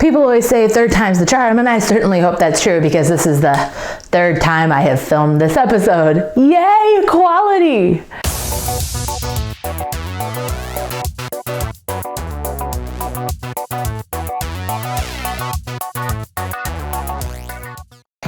People always say third time's the charm, and I certainly hope that's true because this is the third time I have filmed this episode. Yay, equality!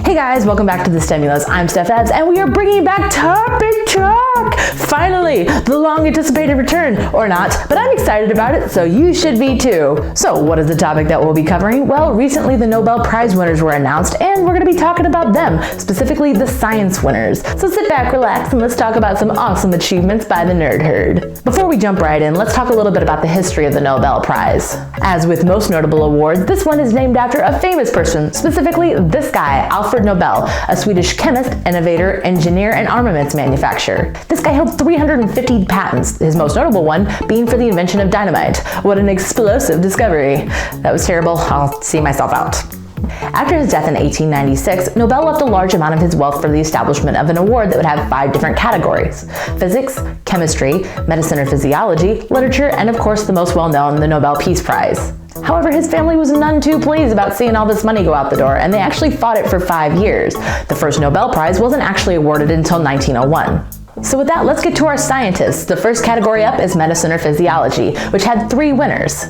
Hey guys, welcome back to The Stimulus. I'm Steph, and we are bringing back Topic Talk! Finally, the long-anticipated return, or not, but I'm excited about it, so you should be too. So, what is the topic that we'll be covering? Well, recently the Nobel Prize winners were announced, and we're going to be talking about them, specifically the science winners. So sit back, relax, and let's talk about some awesome achievements by the nerd herd. Before we jump right in, let's talk a little bit about the history of the Nobel Prize. As with most notable awards, this one is named after a famous person, specifically this guy, Alfred Nobel, a Swedish chemist, innovator, engineer, and armaments manufacturer. This guy held 350 patents, his most notable one being for the invention of dynamite. What an explosive discovery. That was terrible. I'll see myself out. After his death in 1896, Nobel left a large amount of his wealth for the establishment of an award that would have 5 different categories: physics, chemistry, medicine or physiology, literature, and of course the most well-known, the Nobel Peace Prize. However, his family was none too pleased about seeing all this money go out the door, and they actually fought it for 5 years. The first Nobel Prize wasn't actually awarded until 1901. So with that, let's get to our scientists. The first category up is medicine or physiology, which had 3 winners.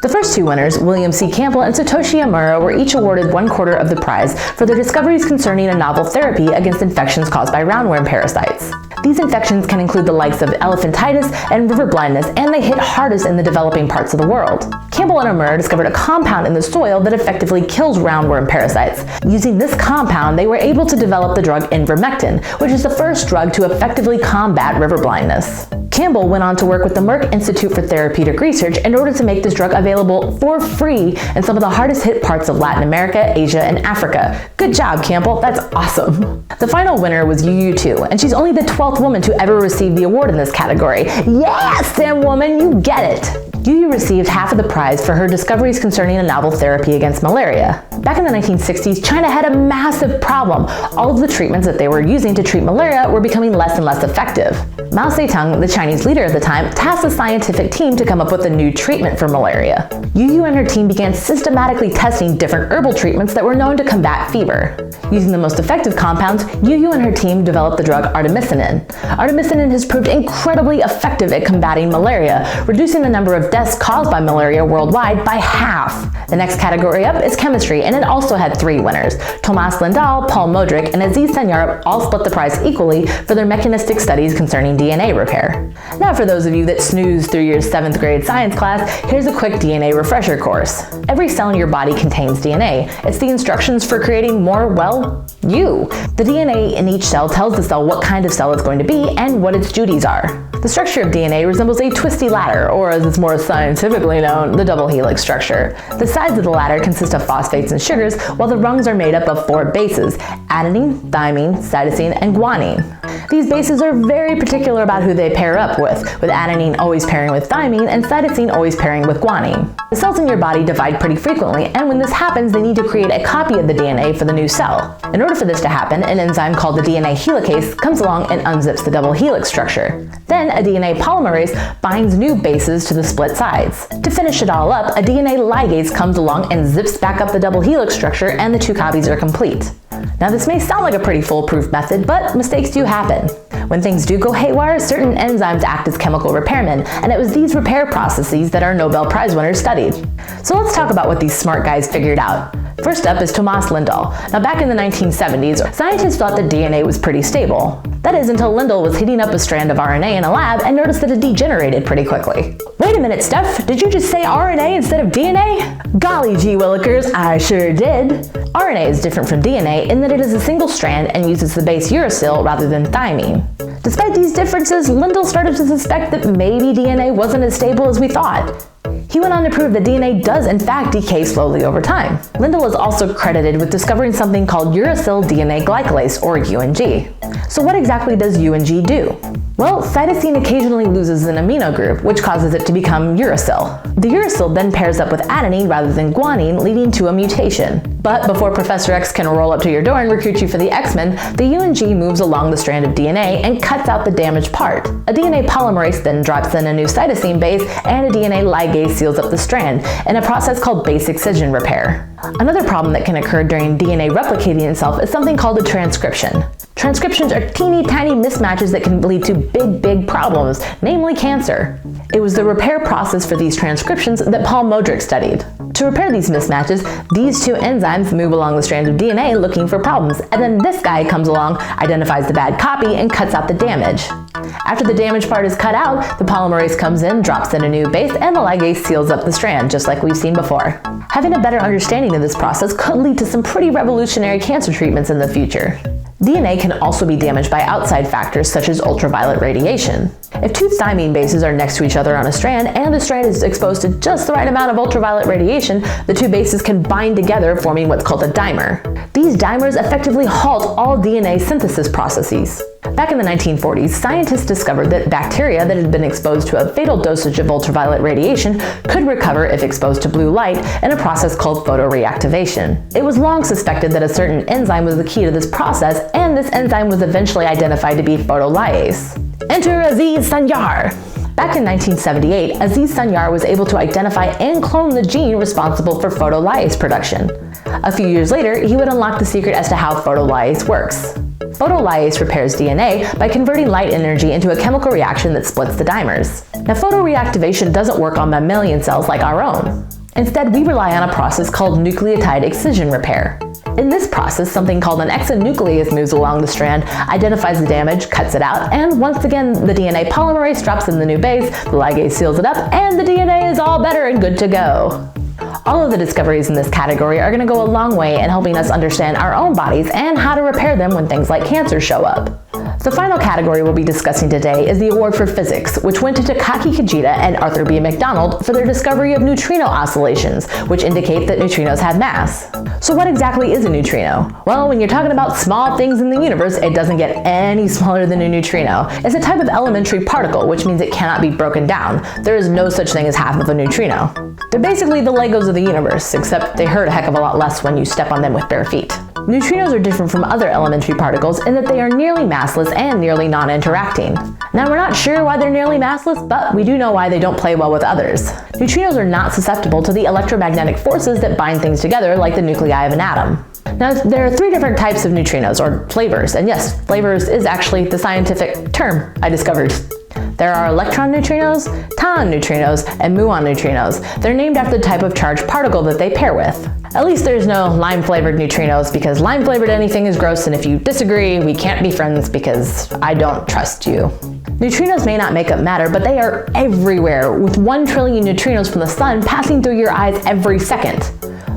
The first 2 winners, William C. Campbell and Satoshi ŌMURA, were each awarded 1/4 of the prize for their discoveries concerning a novel therapy against infections caused by roundworm parasites. These infections can include the likes of elephantitis and river blindness, and they hit hardest in the developing parts of the world. Campbell and ŌMURA discovered a compound in the soil that effectively kills roundworm parasites. Using this compound, they were able to develop the drug ivermectin, which is the first drug to effectively combat river blindness. Campbell went on to work with the Merck Institute for Therapeutic Research in order to make this drug available for free in some of the hardest hit parts of Latin America, Asia, and Africa. Good job, Campbell. That's awesome. The final winner was Youyou, and she's only the 12th woman to ever receive the award in this category. Yes, Sam woman, you get it. Youyou received half of the prize for her discoveries concerning a novel therapy against malaria. Back in the 1960s, China had a massive problem. All of the treatments that they were using to treat malaria were becoming less and less effective. Mao Zedong, the Chinese leader at the time, tasked a scientific team to come up with a new treatment for malaria. Youyou and her team began systematically testing different herbal treatments that were known to combat fever. Using the most effective compounds, Youyou and her team developed the drug artemisinin. Artemisinin has proved incredibly effective at combating malaria, reducing the number of deaths caused by malaria worldwide by half. The next category up is chemistry, and it also had 3 winners. Tomas, Lindahl, Modrich, and Aziz all split the prize equally for their mechanistic studies concerning DNA repair. Now for those of you that snoozed through your 7th grade science class, here's a quick DNA refresher course. Every cell in your body contains DNA. It's the instructions for creating more, well, you. The DNA in each cell tells the cell what kind of cell it's going to be and what its duties are. The structure of DNA resembles a twisty ladder, or as it's more scientifically known, the double helix structure. The sides of the ladder consist of phosphates and sugars, while the rungs are made up of 4 bases: adenine, thymine, cytosine, and guanine. These bases are very particular about who they pair up with adenine always pairing with thymine and cytosine always pairing with guanine. The cells in your body divide pretty frequently, and when this happens, they need to create a copy of the DNA for the new cell. In order for this to happen, an enzyme called the DNA helicase comes along and unzips the double helix structure. Then a DNA polymerase binds new bases to the split sides. To finish it all up, a DNA ligase comes along and zips back up the double helix structure, and the 2 copies are complete. Now this may sound like a pretty foolproof method, but mistakes do happen. When things do go haywire, certain enzymes act as chemical repairmen, and it was these repair processes that our Nobel Prize winners studied. So let's talk about what these smart guys figured out. First up is Tomas Lindahl. Now back in the 1970s, scientists thought that DNA was pretty stable. That is until Lindahl was heating up a strand of RNA in a lab and noticed that it degenerated pretty quickly. Wait a minute, Steph, did you just say RNA instead of DNA? Golly gee willikers, I sure did. RNA is different from DNA in that it is a single strand and uses the base uracil rather than thymine. Despite these differences, Lindahl started to suspect that maybe DNA wasn't as stable as we thought. He went on to prove that DNA does in fact decay slowly over time. Lindahl is also credited with discovering something called uracil DNA glycolase, or UNG. So what exactly does UNG do? Well, cytosine occasionally loses an amino group, which causes it to become uracil. The uracil then pairs up with adenine rather than guanine, leading to a mutation. But before Professor X can roll up to your door and recruit you for the X-Men, the UNG moves along the strand of DNA and cuts out the damaged part. A DNA polymerase then drops in a new cytosine base, and a DNA ligase seals up the strand, in a process called base excision repair. Another problem that can occur during DNA replicating itself is something called a transcription. Transcriptions are teeny tiny mismatches that can lead to big problems, namely cancer. It was the repair process for these transcriptions that Paul Modrich studied. To repair these mismatches, these two enzymes move along the strand of DNA looking for problems, and then this guy comes along, identifies the bad copy, and cuts out the damage. After the damaged part is cut out, the polymerase comes in, drops in a new base, and the ligase seals up the strand, just like we've seen before. Having a better understanding of this process could lead to some pretty revolutionary cancer treatments in the future. DNA can also be damaged by outside factors such as ultraviolet radiation. If two thymine bases are next to each other on a strand, and the strand is exposed to just the right amount of ultraviolet radiation, the two bases can bind together, forming what's called a dimer. These dimers effectively halt all DNA synthesis processes. Back in the 1940s, scientists discovered that bacteria that had been exposed to a fatal dosage of ultraviolet radiation could recover if exposed to blue light in a process called photoreactivation. It was long suspected that a certain enzyme was the key to this process, and this enzyme was eventually identified to be photolyase. Enter Aziz Sancar. Back in 1978, Aziz Sancar was able to identify and clone the gene responsible for photolyase production. A few years later, he would unlock the secret as to how photolyase works. Photolyase repairs DNA by converting light energy into a chemical reaction that splits the dimers. Now, photoreactivation doesn't work on mammalian cells like our own. Instead, we rely on a process called nucleotide excision repair. In this process, something called an exonuclease moves along the strand, identifies the damage, cuts it out, and once again, the DNA polymerase drops in the new base, the ligase seals it up, and the DNA is all better and good to go. All of the discoveries in this category are going to go a long way in helping us understand our own bodies and how to repair them when things like cancer show up. The final category we'll be discussing today is the award for physics, which went to TAKAAKI Kajita and Arthur B. McDonald for their discovery of neutrino oscillations, which indicate that neutrinos have mass. So what exactly is a neutrino? Well, when you're talking about small things in the universe, it doesn't get any smaller than a neutrino. It's a type of elementary particle, which means it cannot be broken down. There is no such thing as half of a neutrino. They're basically the Legos of the universe, except they hurt a heck of a lot less when you step on them with bare feet. Neutrinos are different from other elementary particles in that they are nearly massless and nearly non-interacting. Now, we're not sure why they're nearly massless, but we do know why they don't play well with others. Neutrinos are not susceptible to the electromagnetic forces that bind things together like the nuclei of an atom. Now, there are three different types of neutrinos, or flavors, and yes, flavors is actually the scientific term I discovered. There are electron neutrinos, tau neutrinos, and muon neutrinos. They're named after the type of charged particle that they pair with. At least there's no lime-flavored neutrinos, because lime-flavored anything is gross, and if you disagree, we can't be friends because I don't trust you. Neutrinos may not make up matter, but they are everywhere, with 1 trillion neutrinos from the sun passing through your eyes every second.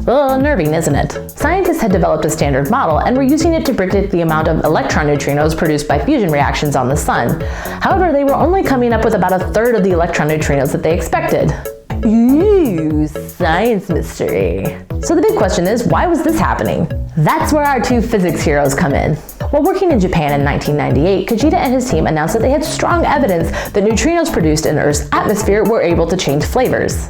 Well, unnerving, isn't it? Scientists had developed a standard model and were using it to predict the amount of electron neutrinos produced by fusion reactions on the sun. However, they were only coming up with about a third of the electron neutrinos that they expected. Ooh, science mystery. So the big question is, why was this happening? That's where our two physics heroes come in. While working in Japan in 1998, Kajita and his team announced that they had strong evidence that neutrinos produced in Earth's atmosphere were able to change flavors.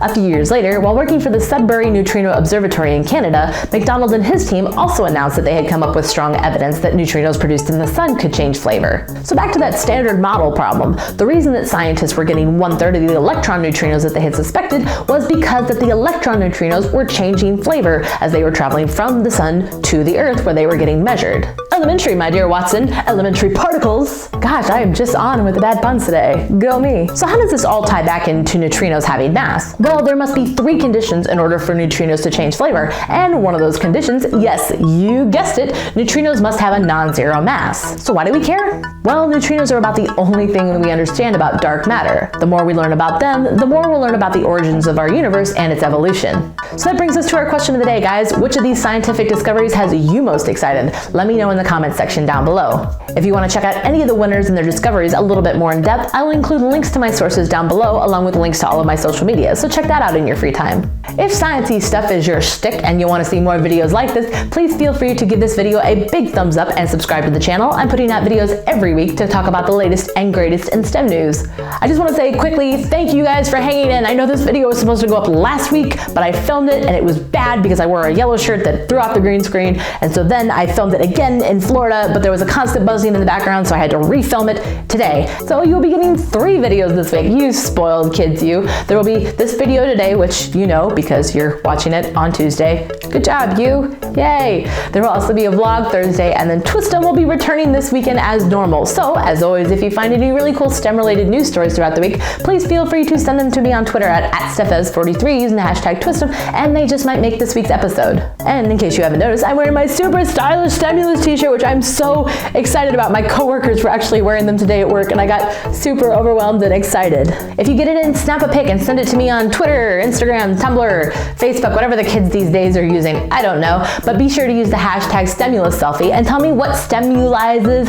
A few years later, while working for the Sudbury Neutrino Observatory in Canada, McDonald and his team also announced that they had come up with strong evidence that neutrinos produced in the sun could change flavor. So back to that standard model problem, the reason that scientists were getting 1/3 of the electron neutrinos that they had suspected was because that the electron neutrinos were changing flavor as they were traveling from the sun to the Earth where they were getting measured. Elementary, my dear Watson. Elementary particles. Gosh, I am just on with the bad puns today. Go me. So how does this all tie back into neutrinos having mass? Well, there must be 3 conditions in order for neutrinos to change flavor, and one of those conditions, yes, you guessed it, neutrinos must have a non-zero mass. So why do we care? Well, neutrinos are about the only thing that we understand about dark matter. The more we learn about them, the more we'll learn about the origins of our universe and its evolution. So that brings us to our question of the day, guys. Which of these scientific discoveries has you most excited? Let me know in the comments section down below. If you want to check out any of the winners and their discoveries a little bit more in depth, I will include links to my sources down below along with links to all of my social media, so check that out in your free time. If sciencey stuff is your shtick and you want to see more videos like this, please feel free to give this video a big thumbs up and subscribe to the channel. I'm putting out videos every week to talk about the latest and greatest in STEM news. I just want to say quickly, thank you guys for hanging in. I know this video was supposed to go up last week, but I filmed it and it was was bad because I wore a yellow shirt that threw off the green screen, and so then I filmed it again in Florida, but there was a constant buzzing in the background, so I had to refilm it today. So you'll be getting 3 videos this week, you spoiled kids you. There will be this video today, which you know because you're watching it on Tuesday. Good job, you. Yay. There will also be a vlog Thursday, and then Twistem will be returning this weekend as normal. So, as always, if you find any really cool STEM-related news stories throughout the week, please feel free to send them to me on Twitter at @StephEz43 using the hashtag Twistem, and they just might make this week's episode. And in case you haven't noticed, I'm wearing my super stylish Stimulus t-shirt, which I'm so excited about. My coworkers were actually wearing them today at work, and I got super overwhelmed and excited. If you get it in, snap a pic and send it to me on Twitter, Instagram, Tumblr, Facebook, whatever the kids these days are using. I don't know, but be sure to use the hashtag STEMULUSSelfie and tell me what stimulizes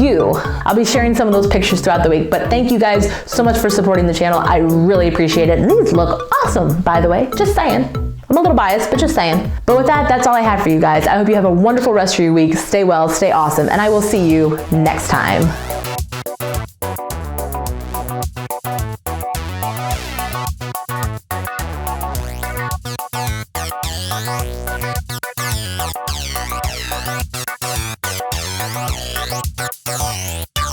you. I'll be sharing some of those pictures throughout the week, but thank you guys so much for supporting the channel. I really appreciate it. And these look awesome, by the way, just saying. I'm a little biased, but just saying. But with that, that's all I have for you guys. I hope you have a wonderful rest of your week. Stay well, stay awesome, and I will see you next time.